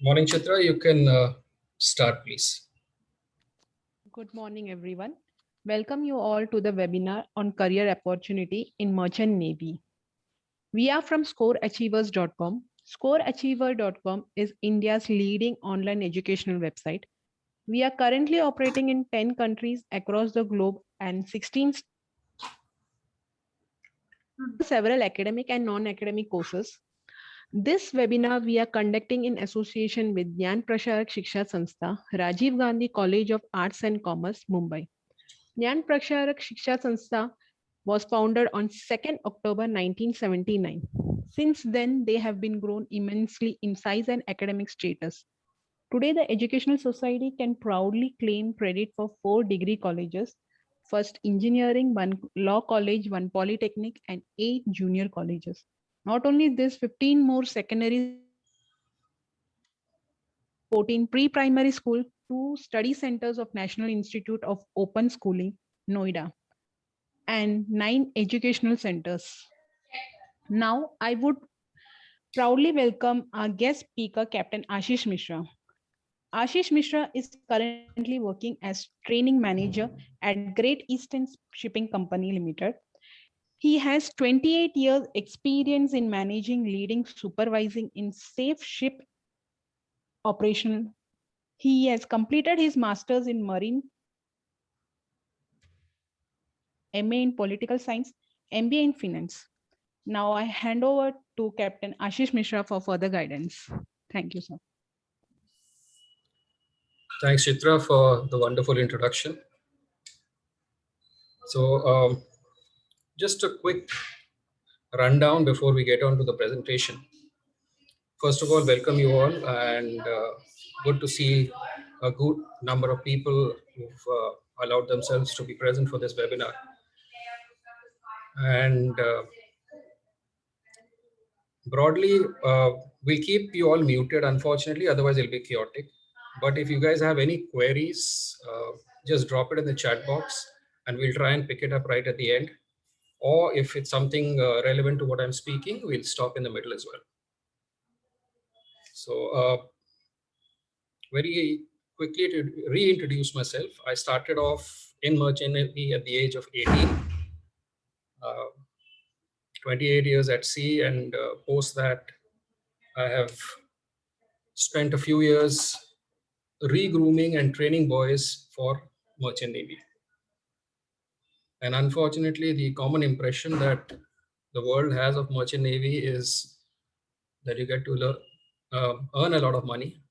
Morning, Chitra. You can start, please. Good morning, everyone. Welcome you all to the webinar on career opportunity in Merchant Navy. We are from scoreachievers.com. Scoreachiever.com is India's leading online educational website. We are currently operating in 10 countries across the globe and 16 several academic and non-academic courses. This webinar we are conducting in association with Jnana Prasharak Shiksha Sanstha, Rajiv Gandhi College of Arts and Commerce, Mumbai. Jnana Prasharak Shiksha Sanstha was founded on 2nd October 1979. Since then, they have been grown immensely in size and academic status. Today, the Educational Society can proudly claim credit for 4 degree colleges, first engineering, 1 law college, 1 polytechnic, and 8 junior colleges. Not only this, 15 more secondary 14 pre-primary school, 2 study centers of National Institute of Open Schooling, Noida, and 9 educational centers. Now, I would proudly welcome our guest speaker, Captain Ashish Mishra. Ashish Mishra is currently working as training manager at Great Eastern Shipping Company Limited. He has 28 years experience in managing, leading, supervising in safe ship operational. He has completed his master's in marine, MA in political science, MBA in finance. Now I hand over to Captain Ashish Mishra for further guidance. Thank you, sir. Thanks, Chitra, for the wonderful introduction. So, just a quick rundown before we get on to the presentation. First of all, welcome you all, and good to see a good number of people who've allowed themselves to be present for this webinar. And broadly, we'll keep you all muted, unfortunately, otherwise it'll be chaotic. But if you guys have any queries, just drop it in the chat box and we'll try and pick it up right at the end. Or if it's something relevant to what I'm speaking, we'll stop in the middle as well. So very quickly to reintroduce myself, I started off in Merchant Navy at the age of 18. 28 years at sea, and post that I have spent a few years re-grooming and training boys for Merchant Navy. And unfortunately, the common impression that the world has of Merchant Navy is that you get to earn a lot of money.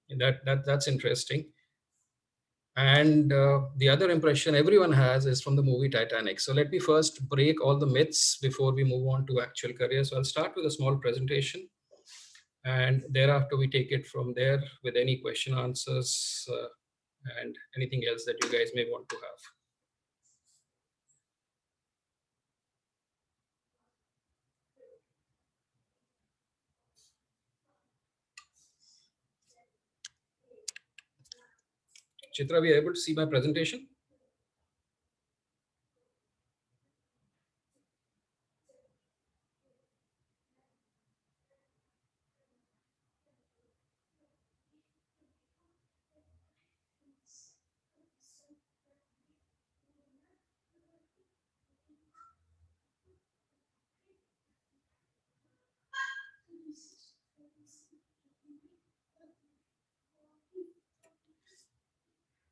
And that's interesting. And the other impression everyone has is from the movie Titanic. So let me first break all the myths before we move on to actual career. So I'll start with a small presentation, and thereafter we take it from there with any question, answers, and anything else that you guys may want to have. Chitra, we are able to see my presentation?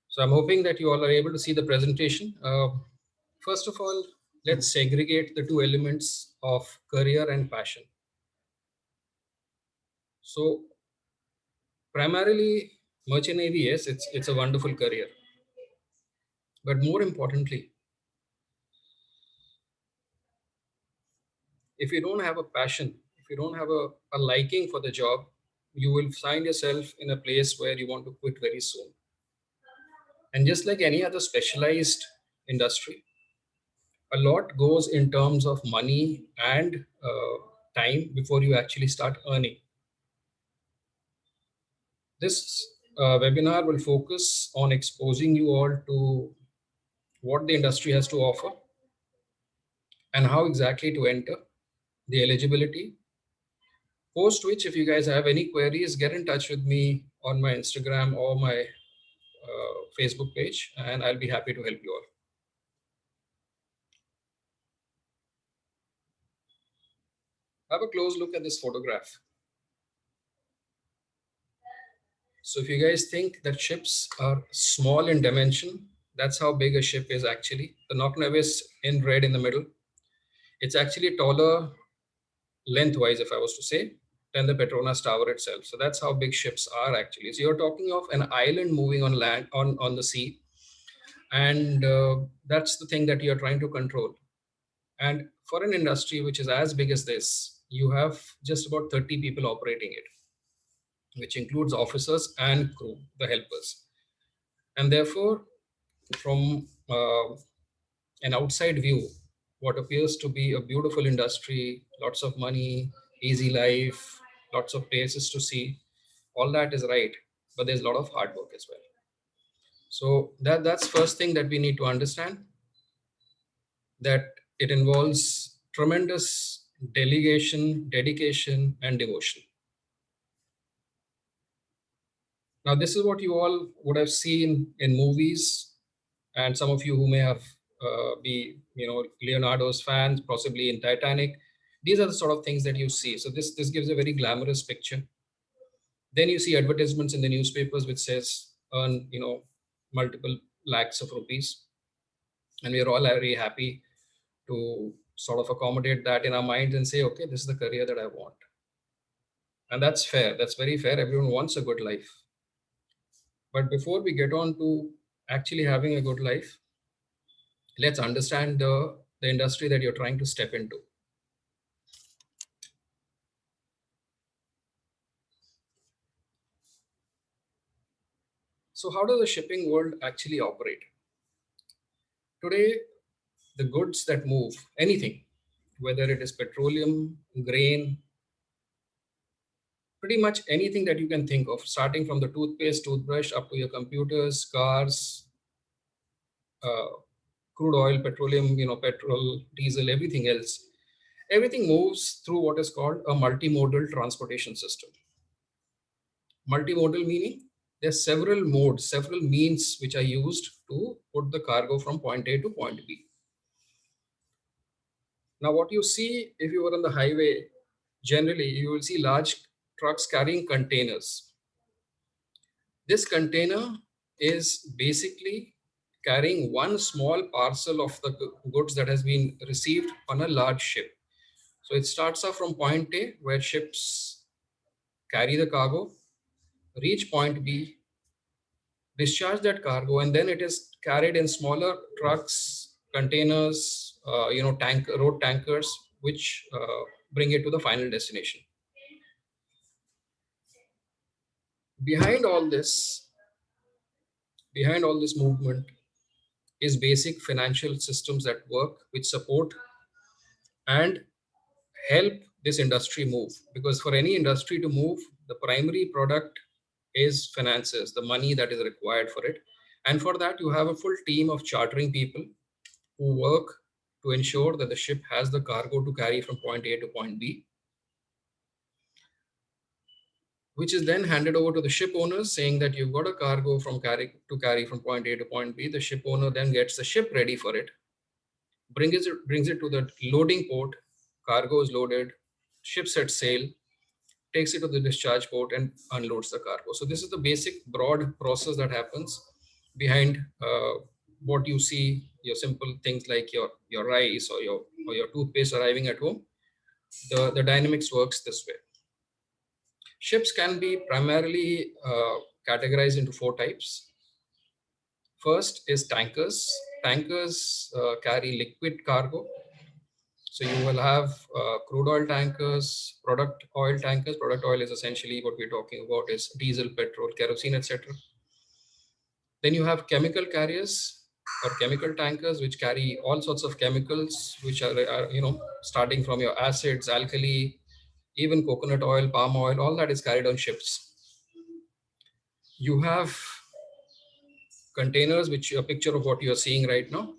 So I'm hoping that you all are able to see the presentation. First of all, let's segregate the two elements of career and passion. So primarily, Merchant Navy, yes, it's a wonderful career. But more importantly, if you don't have a passion, if you don't have a liking for the job, you will find yourself in a place where you want to quit very soon. And just like any other specialized industry, a lot goes in terms of money and time before you actually start earning. This webinar will focus on exposing you all to what the industry has to offer and how exactly to enter, the eligibility. Post which, if you guys have any queries, get in touch with me on my Instagram or my Facebook page, and I'll be happy to help you all. Have a close look at this photograph. So if you guys think that ships are small in dimension, that's how big a ship is actually. The Knock Nevis in red in the middle, it's actually taller lengthwise, if I was to say, than the Petronas Tower itself. So that's how big ships are actually. So you're talking of an island moving on land, on the sea. And that's the thing that you're trying to control. And for an industry which is as big as this, you have just about 30 people operating it, which includes officers and crew, the helpers. And therefore, from an outside view, what appears to be a beautiful industry, lots of money, easy life, lots of places to see, all that is right, but there's a lot of hard work as well. So that's first thing that we need to understand, that it involves tremendous delegation, dedication, and devotion. Now, this is what you all would have seen in movies, and some of you who may have be Leonardo's fans, possibly in Titanic. These are the sort of things that you see. So this gives a very glamorous picture. Then you see advertisements in the newspapers which says earn multiple lakhs of rupees, and we are all very happy to sort of accommodate that in our minds and say, okay, this is the career that I want. And that's fair. That's very fair. Everyone wants a good life. But before we get on to actually having a good life, let's understand the industry that you're trying to step into. So how does the shipping world actually operate? Today, the goods that move, anything, whether it is petroleum, grain, pretty much anything that you can think of, starting from the toothpaste, toothbrush, up to your computers, cars, crude oil, petroleum, petrol, diesel, everything else. Everything moves through what is called a multimodal transportation system. Multimodal meaning there's several modes, several means which are used to put the cargo from point A to point B. Now, what you see if you were on the highway, generally you will see large trucks carrying containers. This container is basically carrying one small parcel of the goods that has been received on a large ship. So it starts off from point A, where ships carry the cargo, reach point B, discharge that cargo, and then it is carried in smaller trucks, containers, road tankers, which bring it to the final destination. Behind all this movement is basic financial systems that work, which support and help this industry move. Because for any industry to move, the primary product is finances, the money that is required for it. And for that, you have a full team of chartering people who work to ensure that the ship has the cargo to carry from point A to point B, which is then handed over to the ship owners, saying that you've got a cargo to carry from point A to point B. The ship owner then gets the ship ready for it, brings it to the loading port, cargo is loaded, ship sets sail, takes it to the discharge port and unloads the cargo. So this is the basic broad process that happens behind what you see, your simple things like your rice or your toothpaste arriving at home. The dynamics works this way. Ships can be primarily categorized into 4 types. First is tankers. Tankers carry liquid cargo. So you will have crude oil tankers, product oil tankers. Product oil is essentially what we're talking about is diesel, petrol, kerosene, etc. Then you have chemical carriers or chemical tankers, which carry all sorts of chemicals, which are starting from your acids, alkali, even coconut oil, palm oil, all that is carried on ships. You have containers, which are a picture of what you are seeing right now.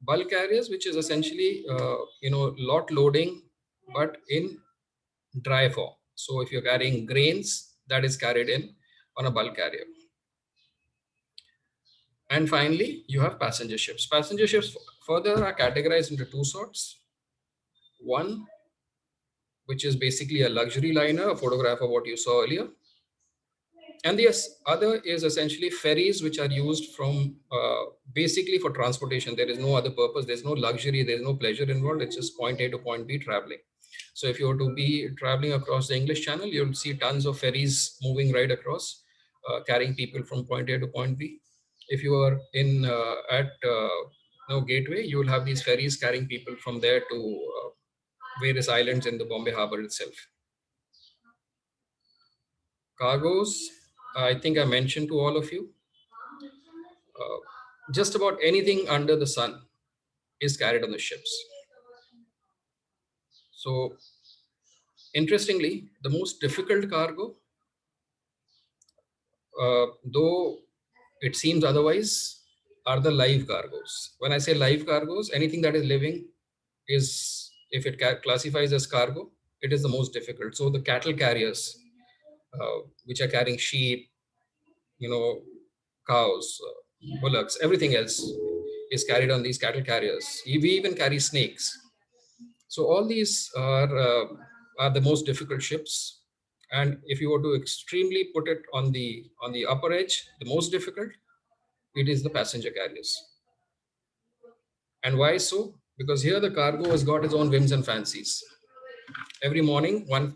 Bulk carriers, which is essentially lot loading but in dry form. So if you're carrying grains, that is carried in on a bulk carrier. And finally, you have passenger ships. Passenger ships further are categorized into two sorts. One, which is basically a luxury liner, a photograph of what you saw earlier. And the other is essentially ferries, which are used from basically for transportation. There is no other purpose. There's no luxury. There's no pleasure involved. It's just point A to point B traveling. So if you were to be traveling across the English Channel, you'll see tons of ferries moving right across, carrying people from point A to point B. If you are in at Gateway, you will have these ferries carrying people from there to various islands in the Bombay Harbor itself. Cargoes, I think I mentioned to all of you, just about anything under the sun is carried on the ships. So, interestingly, the most difficult cargo, though it seems otherwise, are the live cargoes. When I say live cargoes, anything that is living is, if it classifies as cargo, it is the most difficult. So, the cattle carriers, which are carrying sheep, cows, bullocks, everything else is carried on these cattle carriers. We even carry snakes. So all these are the most difficult ships. And if you were to extremely put it on the upper edge, the most difficult, it is the passenger carriers. And why so? Because here the cargo has got its own whims and fancies. Every morning, one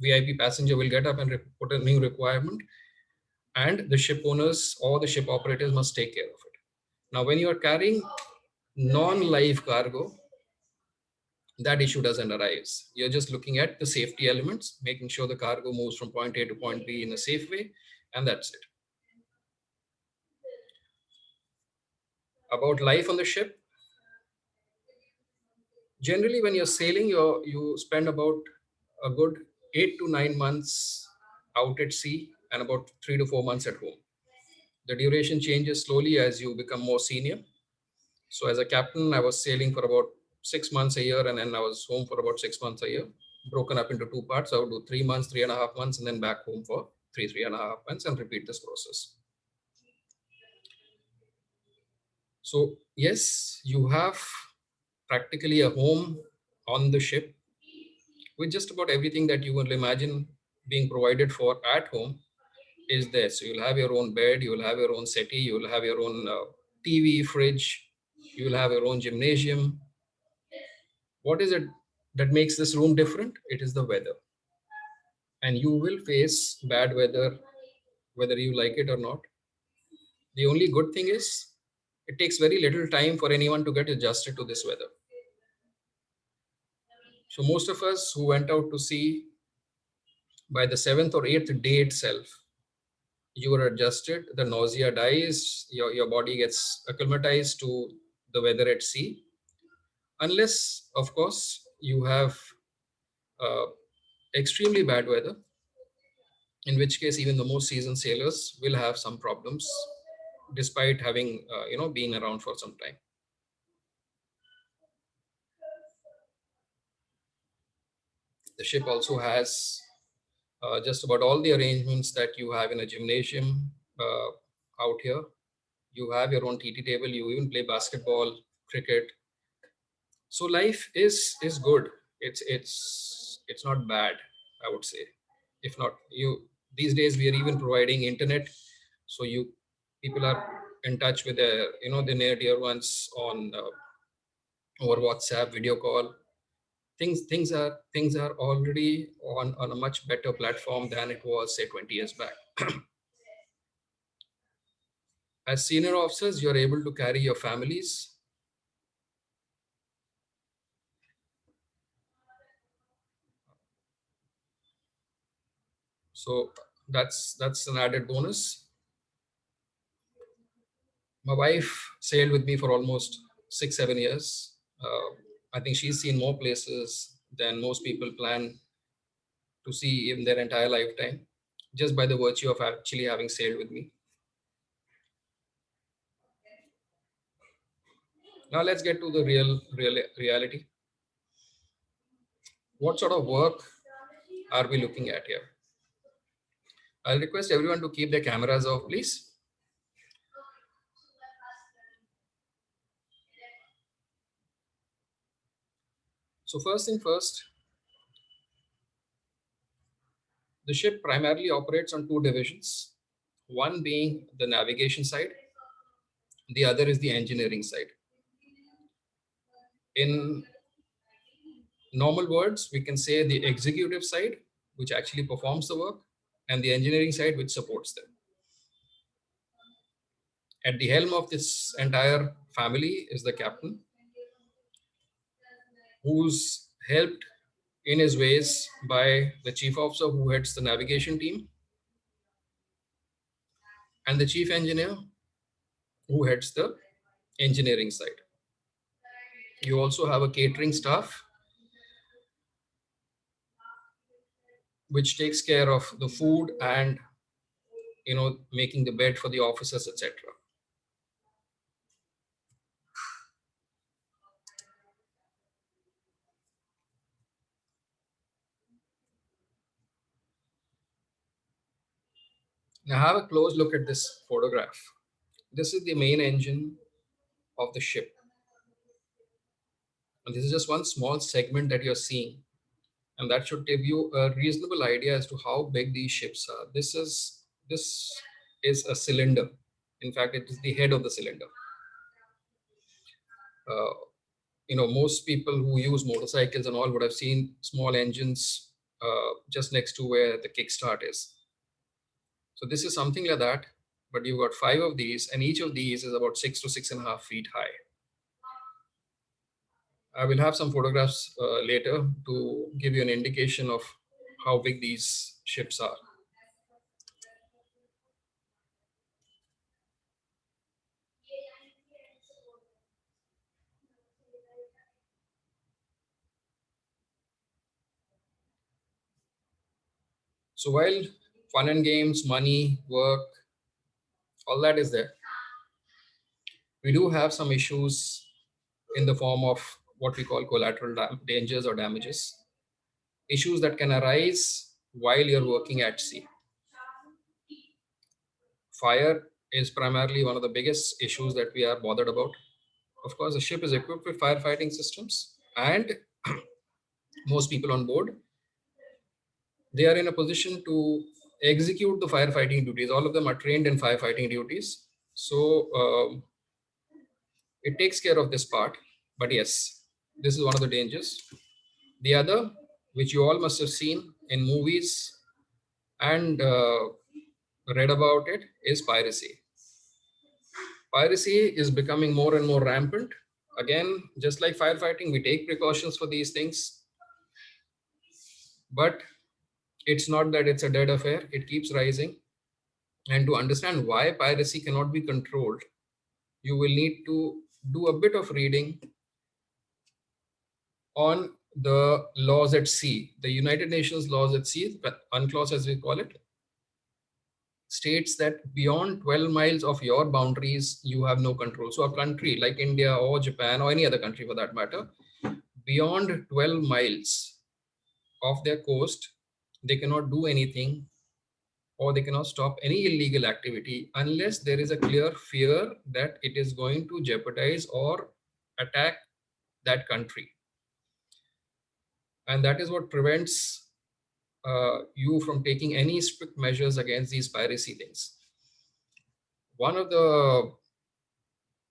VIP passenger will get up and put a new requirement, and the ship owners or the ship operators must take care of it. Now, when you are carrying non-live cargo, that issue doesn't arise. You're just looking at the safety elements, making sure the cargo moves from point A to point B in a safe way, and that's it. About life on the ship, generally when you're sailing, you spend about a good 8 to 9 months out at sea and about 3 to 4 months at home. The duration changes slowly as you become more senior. So as a captain, I was sailing for about 6 months a year, and then I was home for about 6 months a year, broken up into two parts. I would do 3 months, 3.5 months, and then back home for 3.5 months, and repeat this process. So yes, you have practically a home on the ship with just about everything that you will imagine being provided for at home is there. So you'll have your own bed, you'll have your own settee, you'll have your own TV, fridge, you'll have your own gymnasium. What is it that makes this room different? It is the weather. And you will face bad weather whether you like it or not. The only good thing is it takes very little time for anyone to get adjusted to this weather. So most of us who went out to sea, by the seventh or eighth day itself, you are adjusted, the nausea dies, your body gets acclimatized to the weather at sea. Unless, of course, you have uh, extremely bad weather, in which case even the most seasoned sailors will have some problems despite having been around for some time. The ship also has just about all the arrangements that you have in a gymnasium out here. You have your own TT table, you even play basketball, cricket. So life is good. It's not bad, I would say. If not, you these days we are even providing internet, so you people are in touch with their the near dear ones on over WhatsApp video call. Things are already on a much better platform than it was, say, 20 years back. As senior officers, you're able to carry your families. So that's an added bonus. My wife sailed with me for almost 6-7 years. I think she's seen more places than most people plan to see in their entire lifetime, just by the virtue of actually having sailed with me. Now let's get to the reality. what sort of work are we looking at here? I'll request everyone to keep their cameras off, please. So first thing first, the ship primarily operates on two divisions, one being the navigation side, the other is the engineering side. In normal words, we can say the executive side, which actually performs the work, and the engineering side, which supports them. At the helm of this entire family is the captain, who's helped in his ways by the chief officer who heads the navigation team and the chief engineer who heads the engineering side. You also have a catering staff which takes care of the food and making the bed for the officers, etc. Now have a close look at this photograph. This is the main engine of the ship. And this is just one small segment that you're seeing. And that should give you a reasonable idea as to how big these ships are. This is a cylinder. In fact, it is the head of the cylinder. Most people who use motorcycles and all would have seen small engines just next to where the kickstart is. So this is something like that, but you've got 5 of these, and each of these is about 6 to 6.5 feet high. I will have some photographs later to give you an indication of how big these ships are. So while fun and games, money, work, all that is there, we do have some issues in the form of what we call collateral dangers or damages, issues that can arise while you're working at sea. Fire is primarily one of the biggest issues that we are bothered about. Of course, the ship is equipped with firefighting systems, and most people on board, they are in a position to execute the firefighting duties. All of them are trained in firefighting duties. So it takes care of this part. But yes, this is one of the dangers. The other, which you all must have seen in movies and read about it, is piracy. Piracy is becoming more and more rampant. Again, just like firefighting, we take precautions for these things. But it's not that it's a dead affair, it keeps rising. And to understand why piracy cannot be controlled, you will need to do a bit of reading on the laws at sea. The United Nations laws at sea, UNCLOS as we call it, states that beyond 12 miles of your boundaries, you have no control. So a country like India or Japan or any other country for that matter, beyond 12 miles of their coast, they cannot do anything or they cannot stop any illegal activity unless there is a clear fear that it is going to jeopardize or attack that country. And that is what prevents you from taking any strict measures against these piracy things. One of the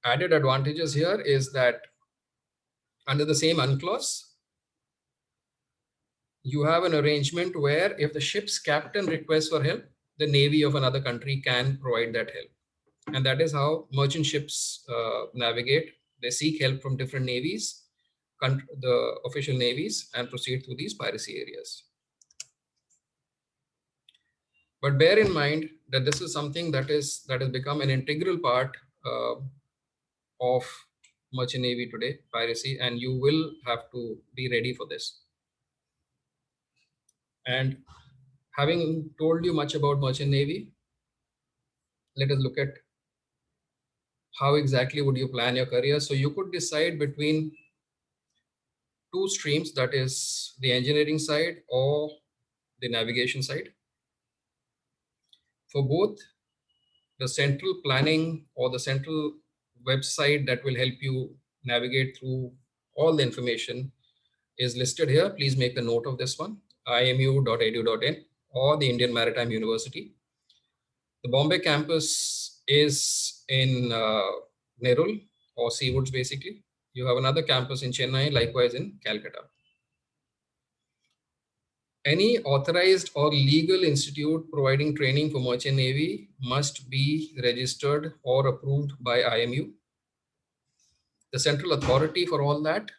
added advantages here is that under the same UNCLOS, you have an arrangement where if the ship's captain requests for help, the navy of another country can provide that help. And that is how merchant ships navigate. They seek help from different navies, the official navies, and proceed through these piracy areas. But bear in mind that this is something that has become an integral part of merchant navy today, piracy, and you will have to be ready for this. And having told you much about merchant navy, let us look at how exactly would you plan your career. So you could decide between two streams, that is the engineering side or the navigation side. For both, the central planning or the central website that will help you navigate through all the information is listed here. Please make a note of this one, imu.edu.in or the Indian Maritime University. The Bombay campus is in Nerul or Seawoods basically. You have another campus in Chennai, likewise in Calcutta. Any authorized or legal institute providing training for Merchant Navy must be registered or approved by IMU. The central authority for all that,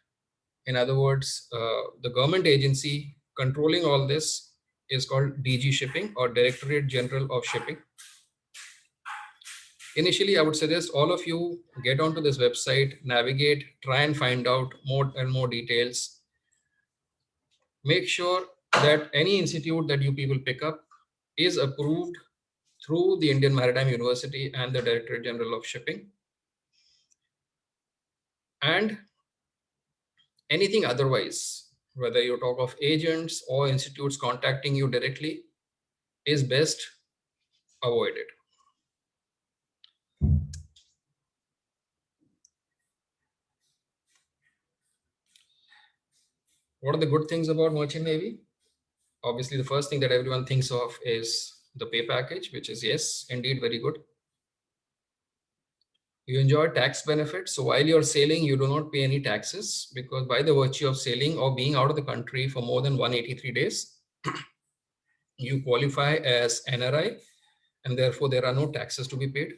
in other words, the government agency controlling all this is called DG Shipping or Directorate General of Shipping. Initially, I would suggest all of you get onto this website, navigate, try and find out more and more details. Make sure that any institute that you people pick up is approved through the Indian Maritime University and the Directorate General of Shipping. And anything otherwise, whether you talk of agents or institutes contacting you directly, is best avoided. What are the good things about Merchant Navy? Obviously, the first thing that everyone thinks of is the pay package, which is, yes, indeed very good. You enjoy tax benefits. So while you're sailing, you do not pay any taxes because by the virtue of sailing or being out of the country for more than 183 days, you qualify as NRI and therefore there are no taxes to be paid.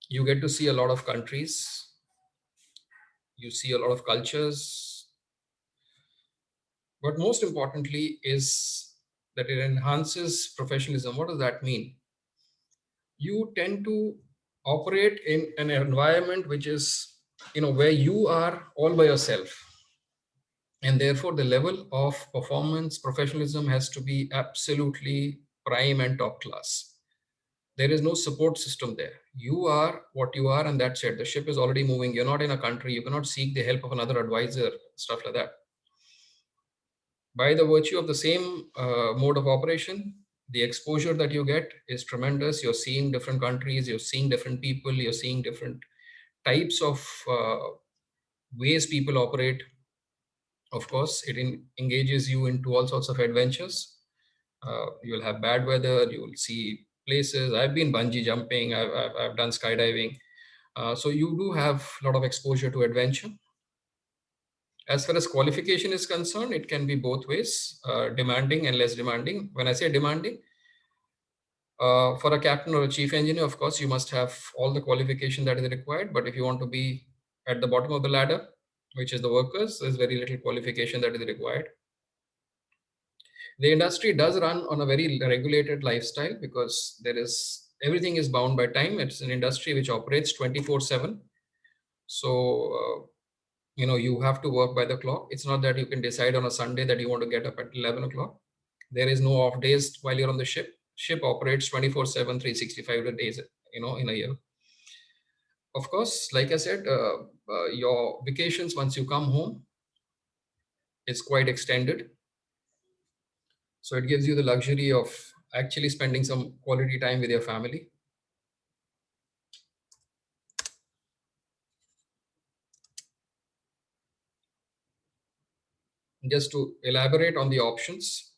You get to see a lot of countries. You see a lot of cultures. But most importantly is that it enhances professionalism. What does that mean? You tend to operate in an environment which is, where you are all by yourself. And therefore the level of performance, professionalism has to be absolutely prime and top class. There is no support system there. You are what you are and that's it. The ship is already moving. You're not in a country. You cannot seek the help of another advisor, stuff like that. By the virtue of the same mode of operation, the exposure that you get is tremendous. You're seeing different countries, you're seeing different people, you're seeing different types of ways people operate. Of course, it engages you into all sorts of adventures. You'll have bad weather, you will see places. I've been bungee jumping, I've done skydiving. So you do have a lot of exposure to adventure. As far as qualification is concerned, it can be both ways, demanding and less demanding. When I say demanding, for a captain or a chief engineer, of course, you must have all the qualification that is required. But if you want to be at the bottom of the ladder, which is the workers, there's very little qualification that is required. The industry does run on a very regulated lifestyle because everything is bound by time. It's an industry which operates 24/7. So, you have to work by the clock. It's not that you can decide on a Sunday that you want to get up at 11 o'clock. There is no off days while you're on the ship. Ship operates 24/7, 365 days, in a year. Of course, like I said, your vacations once you come home is quite extended. So it gives you the luxury of actually spending some quality time with your family. Just to elaborate on the options.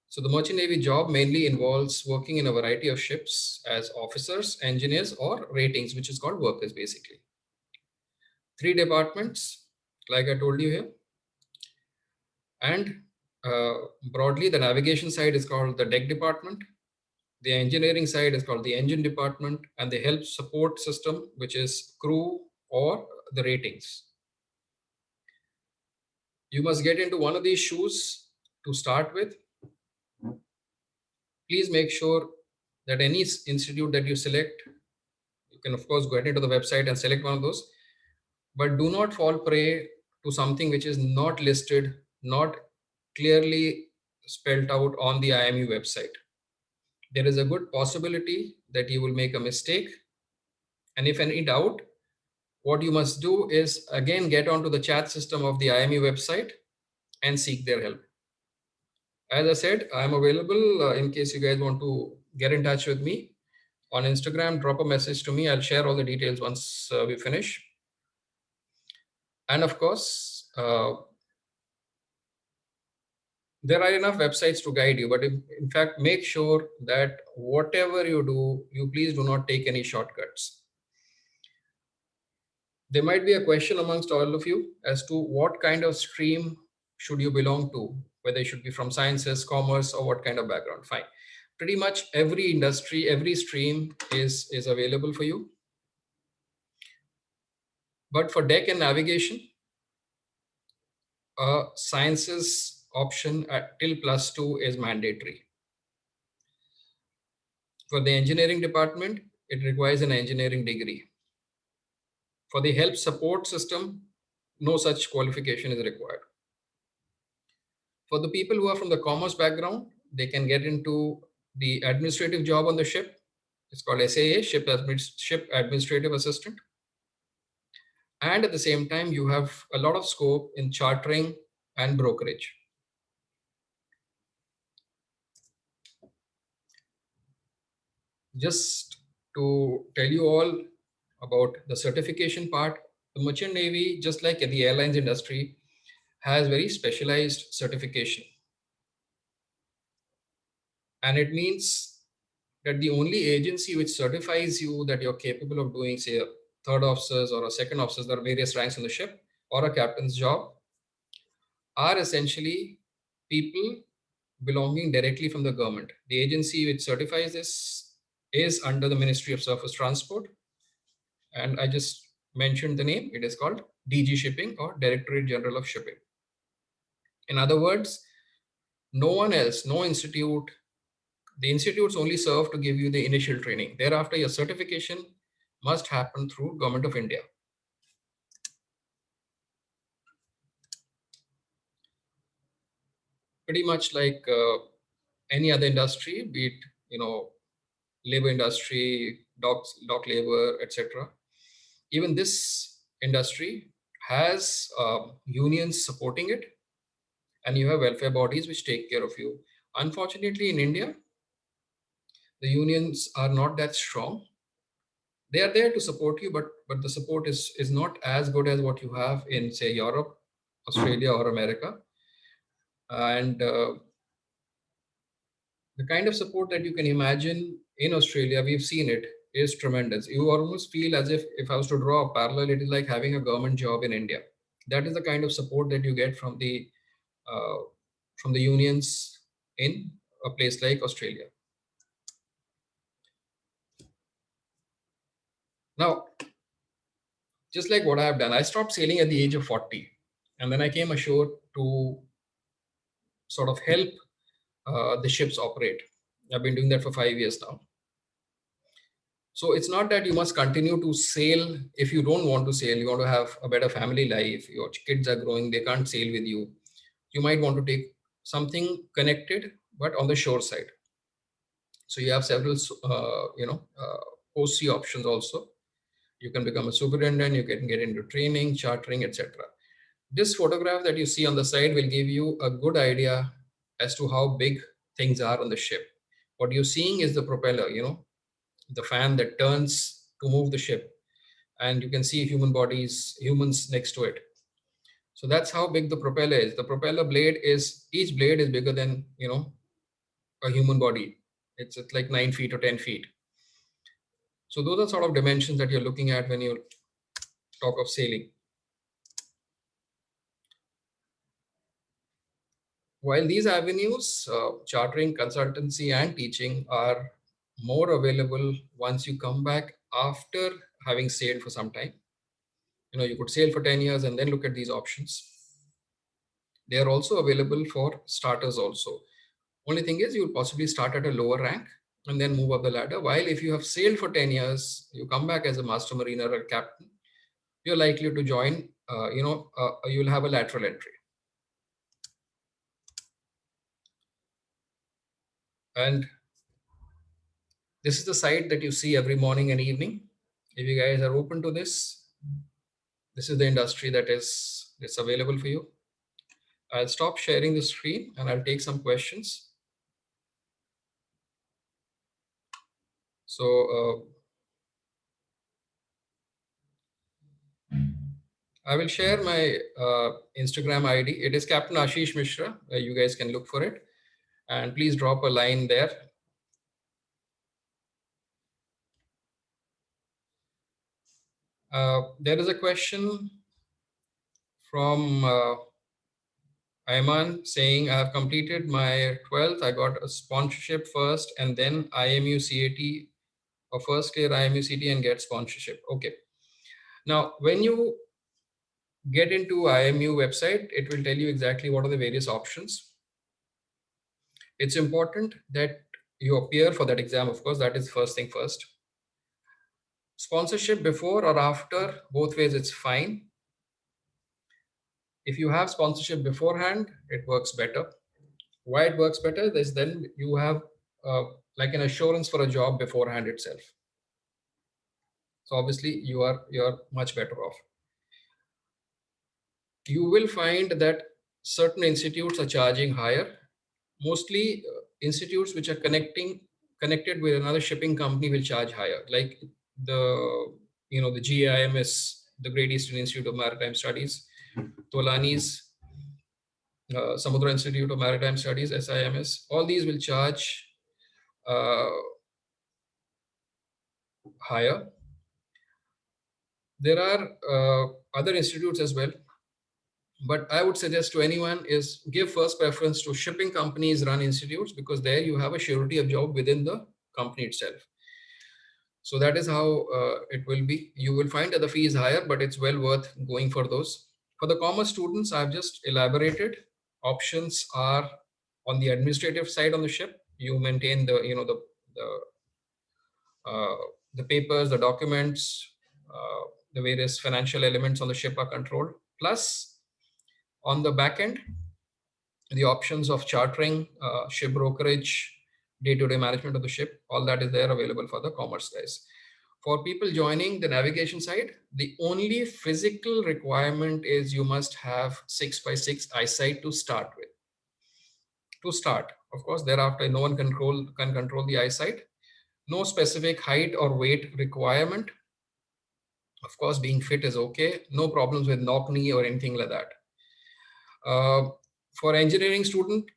So the Merchant Navy job mainly involves working in a variety of ships as officers, engineers, or ratings, which is called workers basically. 3 departments, like I told you here. And broadly, the navigation side is called the deck department. The engineering side is called the engine department, and the help support system, which is crew or the ratings. You must get into one of these shoes to start with. Please make sure that any institute that you select, you can of course go ahead into the website and select one of those, but do not fall prey to something which is not listed, not clearly spelled out on the IMU website. There is a good possibility that you will make a mistake. And if any doubt, what you must do is again get onto the chat system of the IME website and seek their help. As I said, I'm available in case you guys want to get in touch with me on Instagram. Drop a message to me. I'll share all the details once we finish. And of course, there are enough websites to guide you, but in fact, make sure that whatever you do, you please do not take any shortcuts. There might be a question amongst all of you as to what kind of stream should you belong to, whether you should be from sciences, commerce, or what kind of background. Fine. Pretty much every industry, every stream is available for you. But for deck and navigation, sciences option till +2 is mandatory. For the engineering department, it requires an engineering degree. For the help support system, no such qualification is required. For the people who are from the commerce background, they can get into the administrative job on the ship. It's called SAA, Ship Administrative Assistant. And at the same time, you have a lot of scope in chartering and brokerage. Just to tell you all about the certification part, the Merchant Navy, just like the airlines industry, has very specialized certification. And it means that the only agency which certifies you that you're capable of doing, say, a third officers or a second officers, there are various ranks on the ship, or a captain's job, are essentially people belonging directly from the government. The agency which certifies this is under the Ministry of Surface Transport. And I just mentioned the name. It is called DG Shipping, or Directorate General of Shipping. In other words, no one else, no institute, the institutes only serve to give you the initial training. Thereafter, your certification must happen through Government of India. Pretty much like any other industry, be it labor industry, dock labor, etc. Even this industry has unions supporting it, and you have welfare bodies which take care of you. Unfortunately, in India, the unions are not that strong. They are there to support you, but the support is not as good as what you have in, say, Europe, Australia, or America. And the kind of support that you can imagine in Australia, we've seen it, is tremendous. You almost feel as if I was to draw a parallel, it is like having a government job in India. That is the kind of support that you get from the unions in a place like Australia. Now, just like what I have done, I stopped sailing at the age of 40, and then I came ashore to sort of help the ships operate. I've been doing that for 5 years now. So it's not that you must continue to sail if you don't want to sail. You want to have a better family life. Your kids are growing, they can't sail with you. You might want to take something connected, but on the shore side. So you have several, OC options also. You can become a superintendent, you can get into training, chartering, etc. This photograph that you see on the side will give you a good idea as to how big things are on the ship. What you're seeing is the propeller, the fan that turns to move the ship. And you can see humans next to it. So that's how big the propeller is. The propeller blade each blade is bigger than, a human body. It's like 9 feet or 10 feet. So those are sort of dimensions that you're looking at when you talk of sailing. While these avenues, chartering, consultancy, and teaching, are more available once you come back after having sailed for some time. You could sail for 10 years and then look at these options. They are also available for starters also. Only thing is, you'll possibly start at a lower rank and then move up the ladder. While if you have sailed for 10 years, you come back as a master mariner or captain, you're likely to join, you'll have a lateral entry. And this is the site that you see every morning and evening. If you guys are open to this, this is the industry that is available for you. I'll stop sharing the screen and I'll take some questions. So I will share my Instagram ID. It is Captain Ashish Mishra. You guys can look for it. And please drop a line there. There is a question from Ayman saying, I have completed my 12th. I got a sponsorship first and then IMU CAT, or first clear IMU CT and get sponsorship. Okay. Now, when you get into IMU website, it will tell you exactly what are the various options. It's important that you appear for that exam, of course, that is first thing first. Sponsorship before or after, both ways, it's fine. If you have sponsorship beforehand, it works better. Why it works better is then you have like an assurance for a job beforehand itself. So obviously you're much better off. You will find that certain institutes are charging higher. Mostly institutes which are connected with another shipping company will charge higher, like the the GIMS, the Great Eastern Institute of Maritime Studies, Tolani's Samudra Institute of Maritime Studies, SIMS. All these will charge higher. There are other institutes as well, but I would suggest to anyone is give first preference to shipping companies run institutes, because there you have a surety of job within the company itself. So that is how it will be. You will find that the fee is higher, but it's well worth going for those. For the commerce students, I've just elaborated. Options are on the administrative side on the ship. You maintain the papers, the documents, the various financial elements on the ship are controlled. Plus, on the back end, the options of chartering, ship brokerage, day-to-day management of the ship, all that is there available for the commerce guys. For people joining the navigation side, the only physical requirement is you must have 6x6 eyesight to start with. To start, of course, thereafter no one can control the eyesight. No specific height or weight requirement. Of course, being fit is okay. No problems with knock knee or anything like that. For engineering student,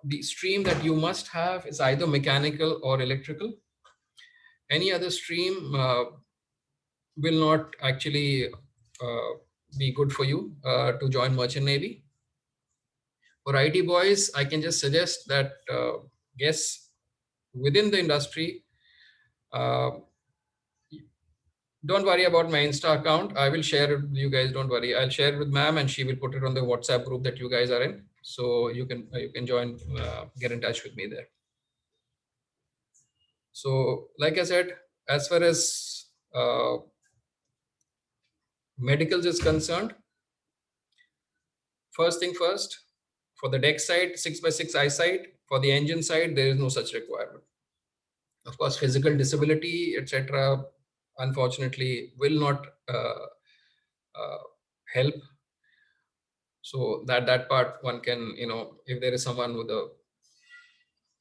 the stream that you must have is either mechanical or electrical. Any other stream will not actually be good for you to join Merchant Navy. For IT boys, I can just suggest that yes, within the industry, don't worry about my Insta account. I will share it with you guys. Don't worry. I'll share it with ma'am and she will put it on the WhatsApp group that you guys are in. So you can join, get in touch with me there. So like I said, as far as medicals is concerned, first thing first, for the deck side, 6x6 eyesight. For the engine side, there is no such requirement. Of course, physical disability, etc., unfortunately, will not help. So that part one can, if there is someone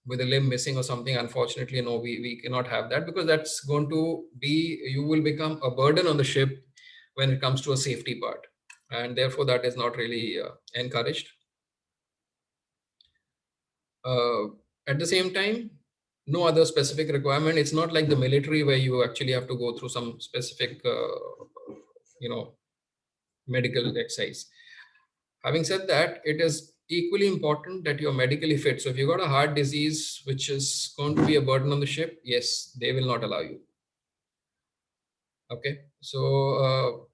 with a limb missing or something, unfortunately, no, we cannot have that, because that's going to be, you will become a burden on the ship when it comes to a safety part. And therefore, that is not really encouraged. At the same time, no other specific requirement. It's not like the military where you actually have to go through some specific, medical exercise. Having said that, it is equally important that you're medically fit. So if you've got a heart disease, which is going to be a burden on the ship, yes, they will not allow you. Okay, so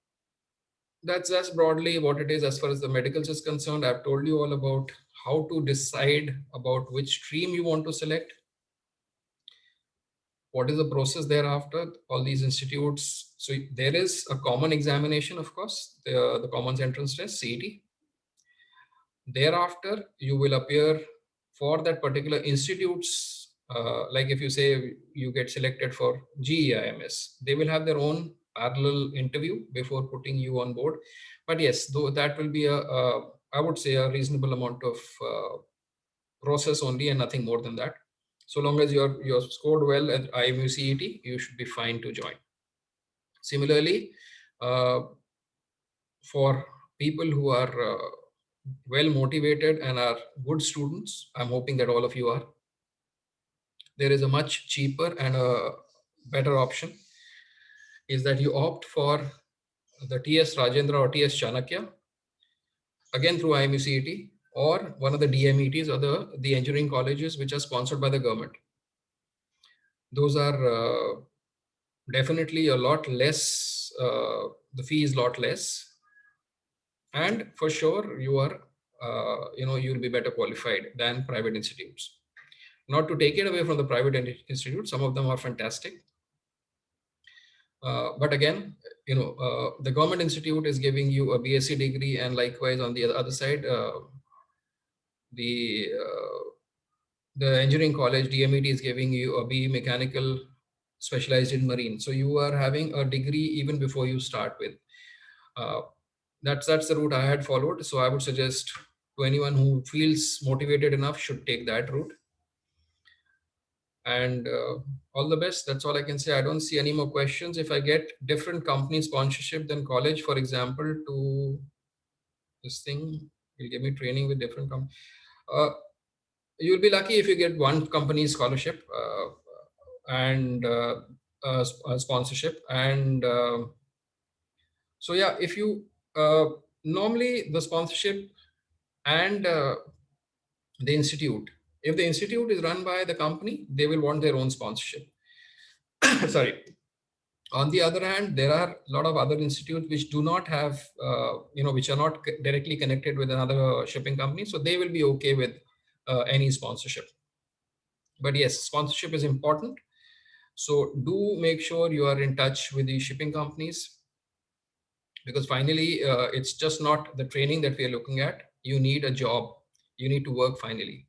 that's broadly what it is as far as the medicals is concerned. I've told you all about how to decide about which stream you want to select. What is the process thereafter? All these institutes. So there is a common examination, of course, the common entrance test, CET. Thereafter, you will appear for that particular institutes. Like if you say you get selected for GEIMS, they will have their own parallel interview before putting you on board. But yes, though that will be I would say a reasonable amount of process only and nothing more than that. So long as you're scored well at IMU CET, you should be fine to join. Similarly, for people who are well motivated and are good students, I'm hoping that all of you are, there is a much cheaper and a better option, is that you opt for the TS Rajendra or TS Chanakya, again through IMUCET, or one of the DMETs or the engineering colleges which are sponsored by the government. Those are definitely a lot less, the fee is a lot less, and for sure you are, you'll be better qualified than private institutes. Not to take it away from the private institutes, some of them are fantastic. But again, the government institute is giving you a BSc degree, and likewise on the other side, the engineering college DMET is giving you a BE mechanical specialized in marine. So you are having a degree even before you start with. That's the route I had followed. So I would suggest to anyone who feels motivated enough should take that route. And all the best. That's all I can say. I don't see any more questions. If I get different company sponsorship than college, for example, to this thing will give me training with different companies. You'll be lucky if you get one company scholarship and sponsorship. And so yeah, if you normally the sponsorship and the institute, if the institute is run by the company, they will want their own sponsorship. Sorry. On the other hand, there are a lot of other institutes which do not have, which are not directly connected with another shipping company. So they will be okay with any sponsorship. But yes, sponsorship is important. So do make sure you are in touch with the shipping companies, because finally, it's just not the training that we are looking at. You need a job. You need to work finally.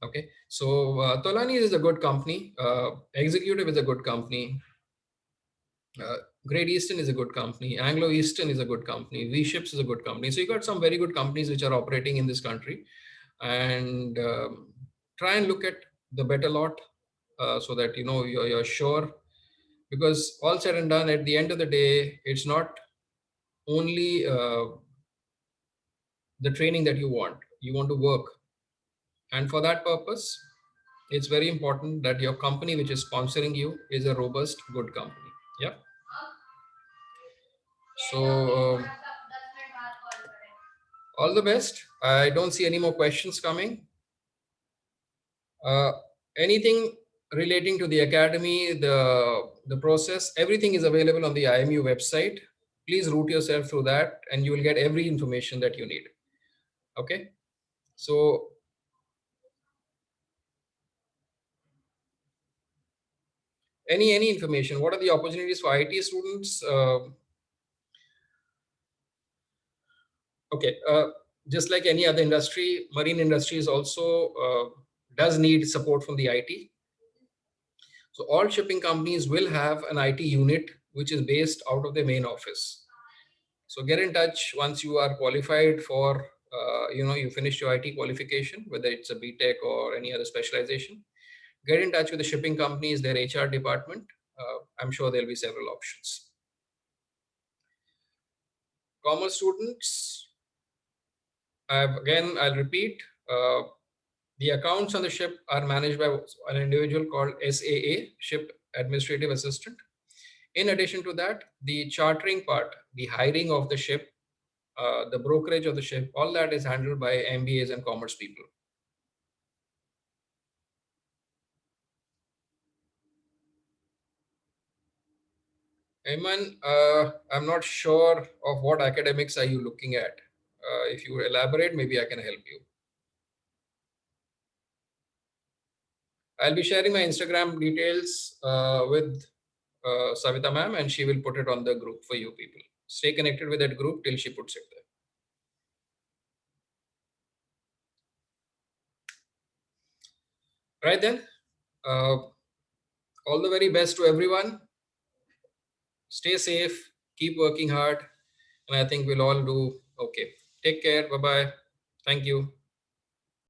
Okay. So Tolani is a good company. Executive is a good company. Great Eastern is a good company. Anglo Eastern is a good company. V-Ships is a good company. So you got some very good companies which are operating in this country, and try and look at the better lot so that you're sure. Because all said and done, at the end of the day, it's not only the training that you want. You want to work, and for that purpose, it's very important that your company which is sponsoring you is a robust, good company. Yeah. So all the best. I don't see any more questions coming. Uh, Anything relating to the academy, the process, everything is available on the IMU website. Please route yourself through that, and you will get every information that you need. Okay. So any information, what are the opportunities for IT students? Okay. Just like any other industry, marine industry is also does need support from the IT. So all shipping companies will have an IT unit which is based out of their main office. So get in touch once you are qualified for, you finish your IT qualification, whether it's a BTech or any other specialization. Get in touch with the shipping companies, their HR department. I'm sure there'll be several options. Commerce students, I'll repeat, the accounts on the ship are managed by an individual called SAA, Ship Administrative Assistant. In addition to that, the chartering part, the hiring of the ship, the brokerage of the ship, all that is handled by MBAs and commerce people. Ayman, I'm not sure of what academics are you looking at. If you elaborate, maybe I can help you. I'll be sharing my Instagram details with Savita ma'am, and she will put it on the group for you people. Stay connected with that group till she puts it there. Right then, all the very best to everyone. stay safe, keep working hard, and I think we'll all do okay. Take care. Bye bye. Thank you.